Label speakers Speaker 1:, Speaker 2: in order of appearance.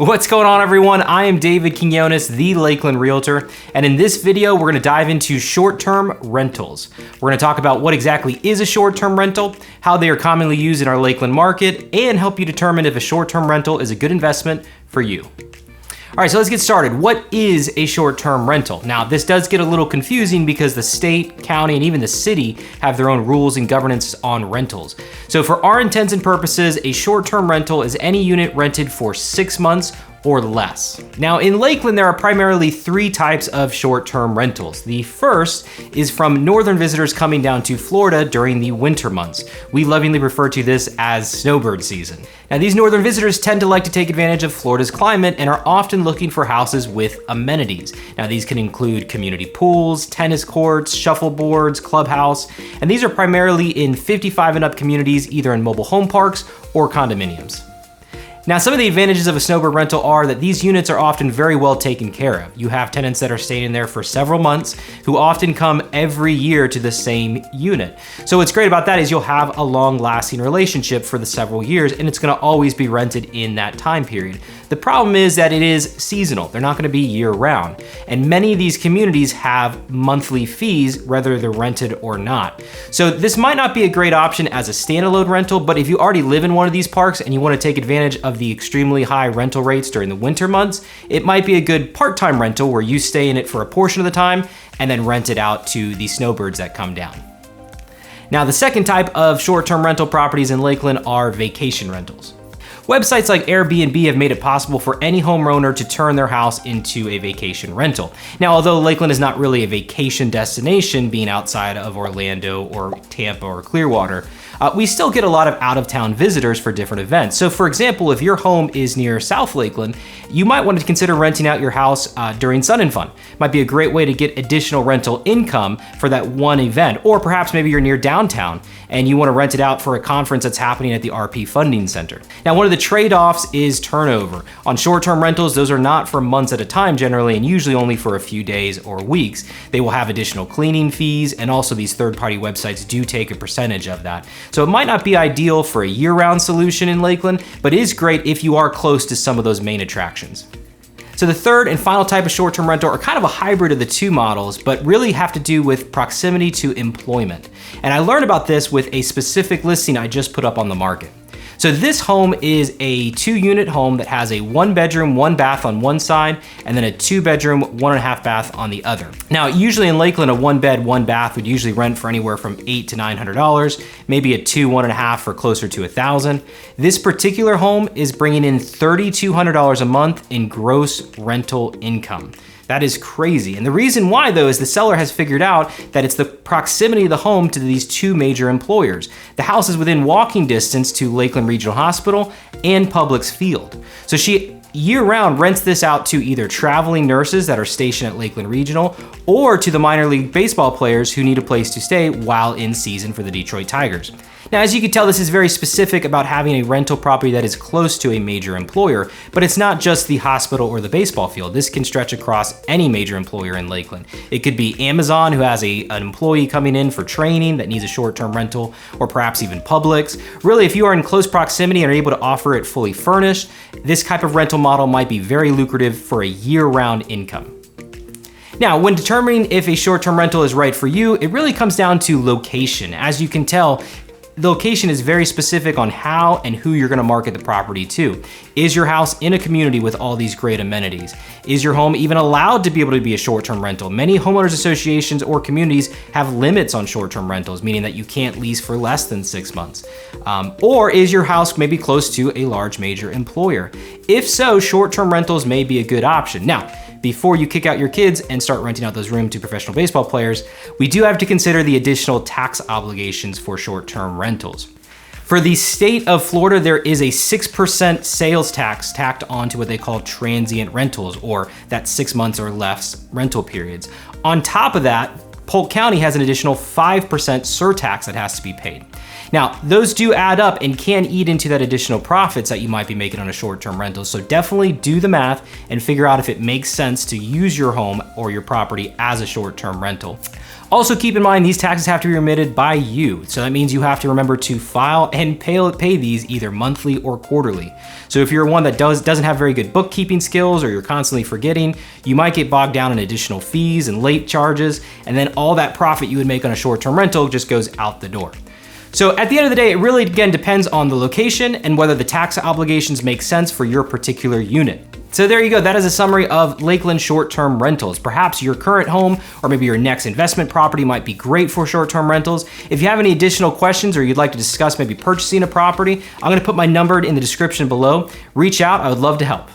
Speaker 1: What's going on, everyone? I am David Quinones, the Lakeland Realtor, and in this video, we're gonna dive into short-term rentals. We're gonna talk about what exactly is a short-term rental, how they are commonly used in our Lakeland market, and help you determine if a short-term rental is a good investment for you. All right, so let's get started. What is a short-term rental? Now, this does get a little confusing because the state, county, and even the city have their own rules and governance on rentals. So for our intents and purposes, a short-term rental is any unit rented for 6 months or less. Now in Lakeland, there are primarily 3 types of short-term rentals. The first is from northern visitors coming down to Florida during the winter months. We lovingly refer to this as snowbird season. Now these northern visitors tend to like to take advantage of Florida's climate and are often looking for houses with amenities. Now these can include community pools, tennis courts, shuffleboards, clubhouse, and these are primarily in 55 and up communities, either in mobile home parks or condominiums. Now, some of the advantages of a snowbird rental are that these units are often very well taken care of. You have tenants that are staying in there for several months who often come every year to the same unit. So what's great about that is you'll have a long-lasting relationship for the several years, and it's gonna always be rented in that time period. The problem is that it is seasonal. They're not gonna be year-round. And many of these communities have monthly fees, whether they're rented or not. So this might not be a great option as a standalone rental, but if you already live in one of these parks and you wanna take advantage of the extremely high rental rates during the winter months, it might be a good part-time rental where you stay in it for a portion of the time and then rent it out to the snowbirds that come down. Now, the second type of short-term rental properties in Lakeland are vacation rentals. Websites like Airbnb have made it possible for any homeowner to turn their house into a vacation rental. Now, although Lakeland is not really a vacation destination, being outside of Orlando or Tampa or Clearwater, we still get a lot of out-of-town visitors for different events. So for example, if your home is near South Lakeland, you might want to consider renting out your house during Sun and Fun. Might be a great way to get additional rental income for that one event. Or perhaps maybe you're near downtown and you want to rent it out for a conference that's happening at the RP Funding Center. Now, one of the trade-offs is turnover. On short-term rentals, those are not for months at a time generally, and usually only for a few days or weeks. They will have additional cleaning fees, and also these third-party websites do take a percentage of that. So it might not be ideal for a year-round solution in Lakeland, but is great if you are close to some of those main attractions. So the third and final type of short-term rental are kind of a hybrid of the 2 models, but really have to do with proximity to employment. And I learned about this with a specific listing I just put up on the market. So this home is a 2-unit home that has a 1-bedroom, 1-bath on one side, and then a 2-bedroom, 1.5 bath on the other. Now, usually in Lakeland, a 1-bed, 1-bath would usually rent for anywhere from $800 to $900, maybe a 2, 1.5 for closer to $1,000. This particular home is bringing in $3,200 a month in gross rental income. That is crazy. And the reason why, though, is the seller has figured out that it's the proximity of the home to these 2 major employers. The house is within walking distance to Lakeland Regional Hospital and Publix Field. So she year-round rents this out to either traveling nurses that are stationed at Lakeland Regional or to the minor league baseball players who need a place to stay while in season for the Detroit Tigers. Now, as you can tell, this is very specific about having a rental property that is close to a major employer, but it's not just the hospital or the baseball field. This can stretch across any major employer in Lakeland. It could be Amazon, who has an employee coming in for training that needs a short-term rental, or perhaps even Publix. Really, if you are in close proximity and are able to offer it fully furnished, this type of rental model might be very lucrative for a year-round income. Now, when determining if a short-term rental is right for you, it really comes down to location. As you can tell, the location is very specific on how and who you're gonna market the property to. Is your house in a community with all these great amenities? Is your home even allowed to be able to be a short-term rental? Many homeowners associations or communities have limits on short-term rentals, meaning that you can't lease for less than 6 months. Or is your house maybe close to a large major employer? If so, short-term rentals may be a good option. Now, before you kick out your kids and start renting out those rooms to professional baseball players, we do have to consider the additional tax obligations for short-term rentals. For the state of Florida, there is a 6% sales tax tacked onto what they call transient rentals, or that 6 months or less rental periods. On top of that, Polk County has an additional 5% surtax that has to be paid. Now, those do add up and can eat into that additional profits that you might be making on a short-term rental. So definitely do the math and figure out if it makes sense to use your home or your property as a short-term rental. Also keep in mind these taxes have to be remitted by you. So that means you have to remember to file and pay these either monthly or quarterly. So if you're one that doesn't have very good bookkeeping skills, or you're constantly forgetting, you might get bogged down in additional fees and late charges, and then all that profit you would make on a short-term rental just goes out the door. So at the end of the day, it really, again, depends on the location and whether the tax obligations make sense for your particular unit. So there you go, that is a summary of Lakeland short-term rentals. Perhaps your current home or maybe your next investment property might be great for short-term rentals. If you have any additional questions or you'd like to discuss maybe purchasing a property, I'm gonna put my number in the description below. Reach out, I would love to help.